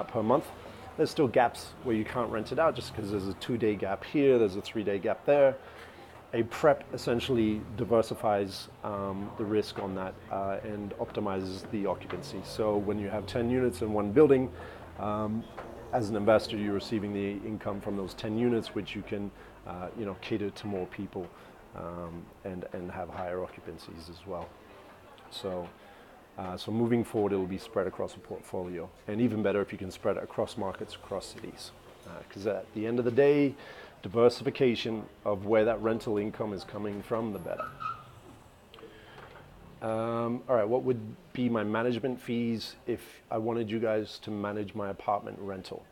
per month. There's still gaps where you can't rent it out just because there's a 2-day gap here, there's a 3-day gap there. A prep essentially diversifies the risk on that and optimizes the occupancy. So when you have 10 units in one building, as an investor, you're receiving the income from those 10 units, which you can cater to more people and have higher occupancies as well. So moving forward, it will be spread across a portfolio, and even better if you can spread it across markets, across cities, because at the end of the day, diversification of where that rental income is coming from, the better. All right, what would be my management fees if I wanted you guys to manage my apartment rental?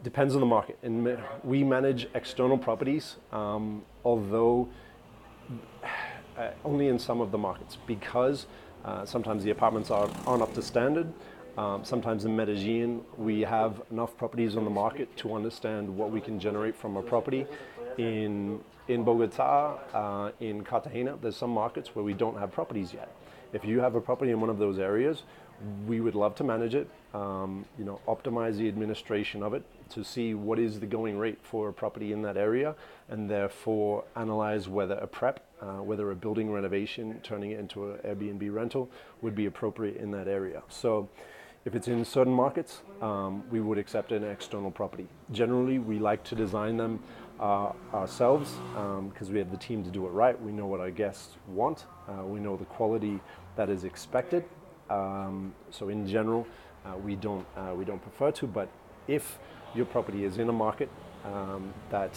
Depends on the market. And we manage external properties, although only in some of the markets, because sometimes the apartments aren't up to standard. Sometimes in Medellin, we have enough properties on the market to understand what we can generate from a property. In Bogota, in Cartagena, there's some markets where we don't have properties yet. If you have a property in one of those areas, we would love to manage it, optimize the administration of it to see what is the going rate for a property in that area, and therefore analyze whether a prep, whether a building renovation, turning it into an Airbnb rental would be appropriate in that area. So if it's in certain markets, we would accept an external property. Generally, we like to design them ourselves because we have the team to do it right. We know what our guests want. We know the quality that is expected. So in general, we don't prefer to. But if your property is in a market that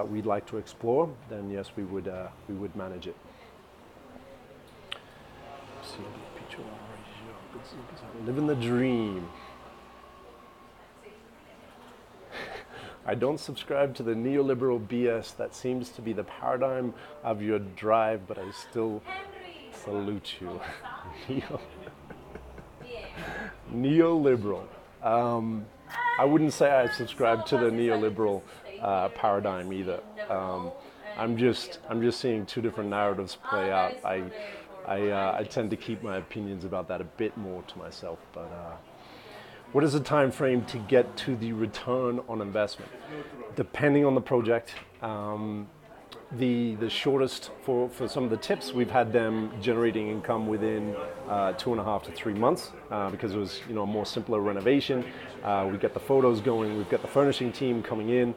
we'd like to explore, then yes, we would manage it. Living the dream. I don't subscribe to the neoliberal BS that seems to be the paradigm of your drive, but I still salute you. Neoliberal. I wouldn't say I subscribe to the neoliberal paradigm either. I'm just seeing two different narratives play out. I tend to keep my opinions about that a bit more to myself. But what is the time frame to get to the return on investment? Depending on the project, the shortest for some of the tips, we've had them generating income within 2.5 to 3 months because it was a more simpler renovation. We get the photos going, we've got the furnishing team coming in.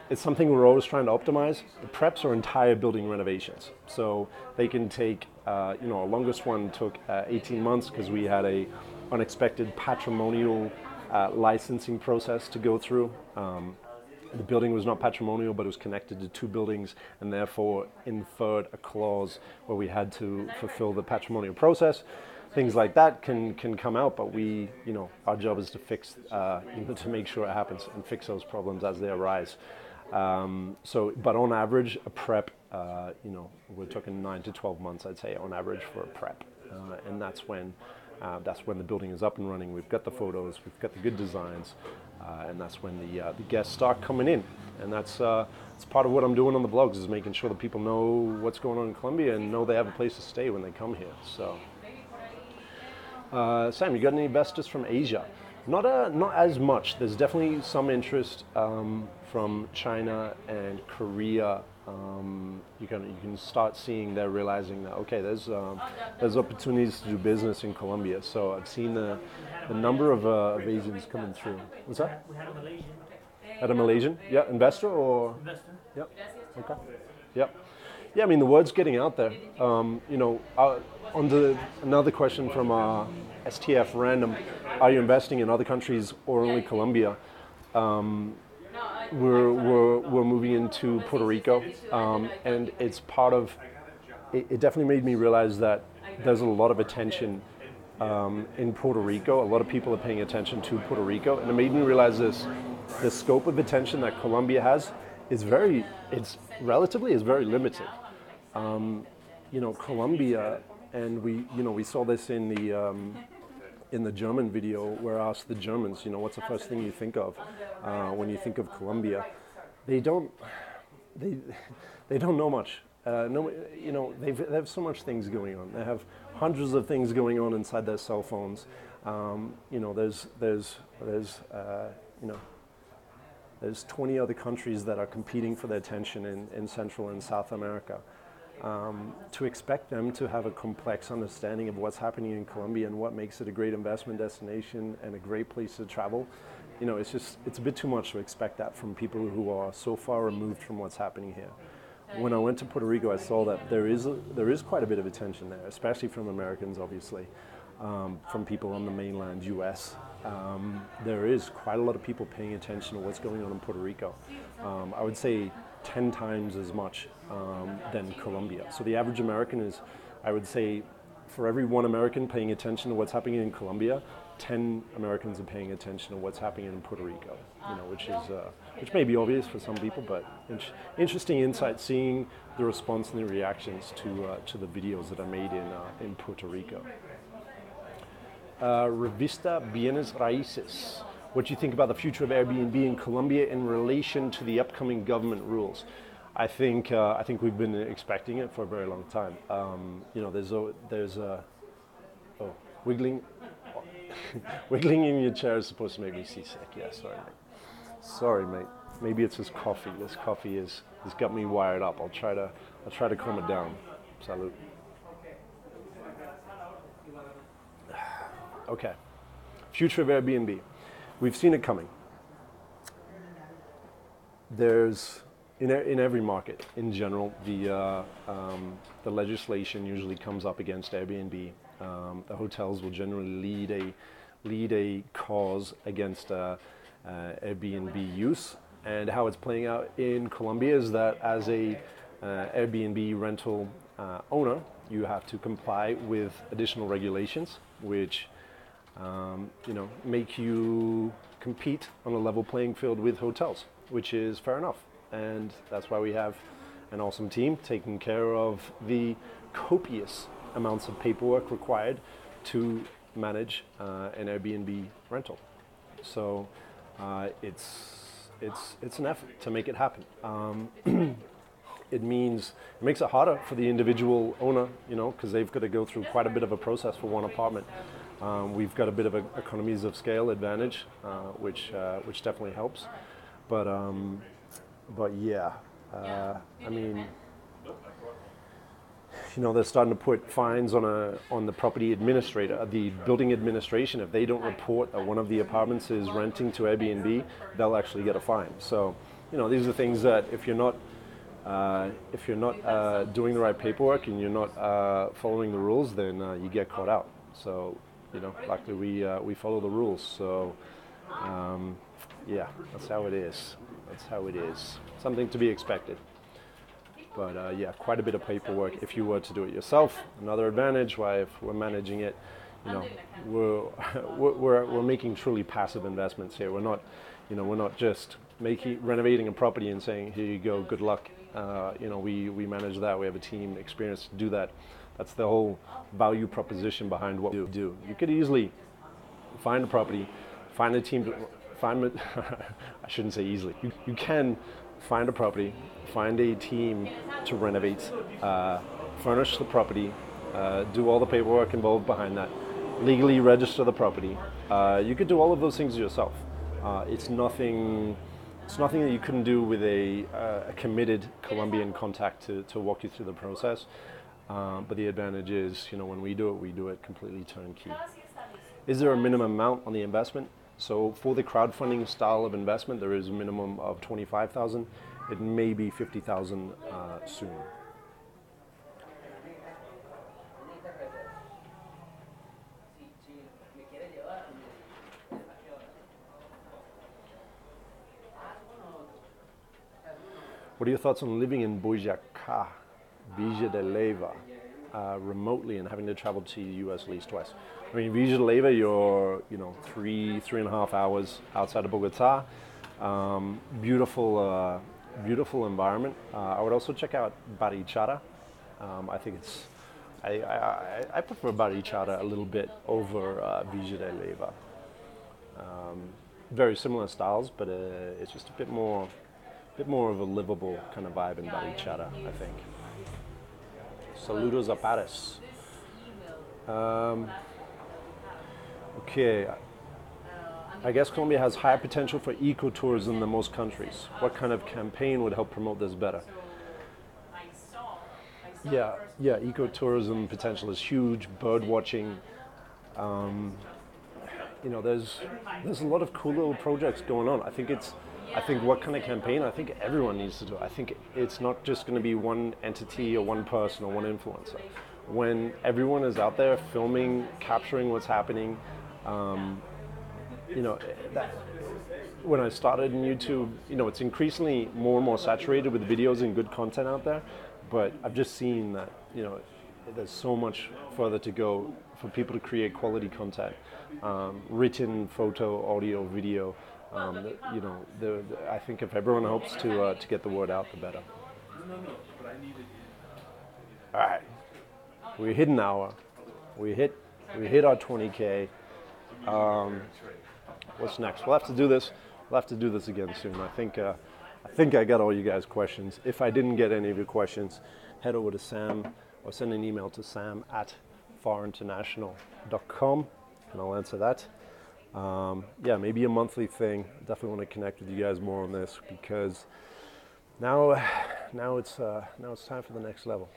It's something we're always trying to optimize. The preps are entire building renovations, so they can take. Our longest one took 18 months because we had a unexpected patrimonial licensing process to go through. The building was not patrimonial, but it was connected to 2 buildings, and therefore inferred a clause where we had to fulfill the patrimonial process. Things like that can come out, but our job is to fix, to make sure it happens and fix those problems as they arise. But on average, a prep, we're talking 9 to 12 months, I'd say, on average for a prep, and that's when the building is up and running. We've got the photos, we've got the good designs, and that's when the guests start coming in. And that's part of what I'm doing on the vlogs, is making sure that people know what's going on in Colombia and know they have a place to stay when they come here. So, Sam, you got any investors from Asia? Not as much. There's definitely some interest from China and Korea you can start seeing they're realizing that okay, there's opportunities to do business in Colombia. So I've seen the number of Asians coming through. What's that? We had a Malaysian At a Malaysian? Yeah, investor or? investor. Yep. Okay. Yep. Yeah, I mean the word's getting out there. Another question from STF Random: are you investing in other countries or only Colombia? We're moving into Puerto Rico, and it's part of. It definitely made me realize that there's a lot of attention in Puerto Rico. A lot of people are paying attention to Puerto Rico, and it made me realize the scope of attention that Colombia has is very limited. Colombia, and we saw this in the German video where I asked the Germans, what's the first thing you think of when you think of Colombia? They don't know much. They have so much things going on. They have hundreds of things going on inside their cell phones. There's 20 other countries that are competing for their attention in Central and South America. To expect them to have a complex understanding of what's happening in Colombia and what makes it a great investment destination and a great place to travel, it's a bit too much to expect that from people who are so far removed from what's happening here. When I went to Puerto Rico, I saw that there is quite a bit of attention there, especially from Americans, obviously, from people on the mainland U.S. There is quite a lot of people paying attention to what's going on in Puerto Rico. I would say 10 times as much than Colombia. So the average American is, I would say, for every one American paying attention to what's happening in Colombia, 10 Americans are paying attention to what's happening in Puerto Rico. Which may be obvious for some people, but interesting insight seeing the response and the reactions to the videos that I made in Puerto Rico. Revista Bienes Raíces. What do you think about the future of Airbnb in Colombia in relation to the upcoming government rules? I think we've been expecting it for a very long time. Wiggling wiggling in your chair is supposed to make me seasick. Yeah, sorry, mate. Maybe it's this coffee. This coffee has got me wired up. I'll try to calm it down. Salud. Okay. Future of Airbnb. We've seen it coming. There's in every market in general, the legislation usually comes up against Airbnb. The hotels will generally lead a cause against Airbnb use. And how it's playing out in Colombia is that as a Airbnb rental owner, you have to comply with additional regulations, which make you compete on a level playing field with hotels, which is fair enough. And that's why we have an awesome team taking care of the copious amounts of paperwork required to manage an Airbnb rental. So it's an effort to make it happen. It makes it harder for the individual owner, because they've got to go through quite a bit of a process for one apartment. We've got a bit of economies of scale advantage, which definitely helps. But yeah, they're starting to put fines on the property administrator, the building administration. If they don't report that one of the apartments is renting to Airbnb, they'll actually get a fine. So, these are things that if you're not doing the right paperwork and you're not following the rules, then you get caught out. So, luckily we follow the rules. So, yeah, that's how it is. Something to be expected. But yeah, quite a bit of paperwork if you were to do it yourself. Another advantage, why if we're managing it, we're making truly passive investments here. We're not just renovating a property and saying, here you go, good luck. We manage that. We have a team experienced to do that. That's the whole value proposition behind what we do. You could easily find a property, find a team, I shouldn't say easily. You can find a property, find a team to renovate, furnish the property, do all the paperwork involved behind that, legally register the property. You could do all of those things yourself. It's nothing It's nothing that you couldn't do with a committed Colombian contact to walk you through the process. But the advantage is, when we do it completely turnkey. Is there a minimum amount on the investment? So for the crowdfunding style of investment, there is a minimum of 25,000. It may be 50,000 soon. What are your thoughts on living in Boyacá, Villa de Leyva, remotely and having to travel to the U.S. at least twice? I mean, Villa de Leyva, you're 3.5 hours outside of Bogotá. Beautiful environment. I would also check out Barichara. I think I prefer Barichara a little bit over Villa de Leyva. Very similar styles, but it's just a bit more of a livable kind of vibe in Barichara, I think. Saludos a Paris. Okay. I guess Colombia has higher potential for ecotourism than most countries. What kind of campaign would help promote this better? Yeah, ecotourism potential is huge. Bird watching. There's a lot of cool little projects going on. I think what kind of campaign? I think everyone needs to do it. I think it's not just going to be one entity or one person or one influencer. When everyone is out there filming, capturing what's happening, when I started in YouTube, it's increasingly more and more saturated with videos and good content out there. But I've just seen that, there's so much further to go for people to create quality content, written, photo, audio, video. I think if everyone hopes to get the word out, the better. All right, we hit an hour. We hit our 20K. What's next? We'll have to do this. We'll have to do this again soon. I think I got all you guys' questions. If I didn't get any of your questions, head over to Sam or send an email to sam@farinternational.com and I'll answer that. Maybe a monthly thing. Definitely want to connect with you guys more on this because now it's time for the next level.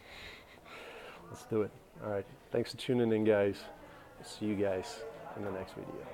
Let's do it. All right. Thanks for tuning in, guys. See you guys in the next video.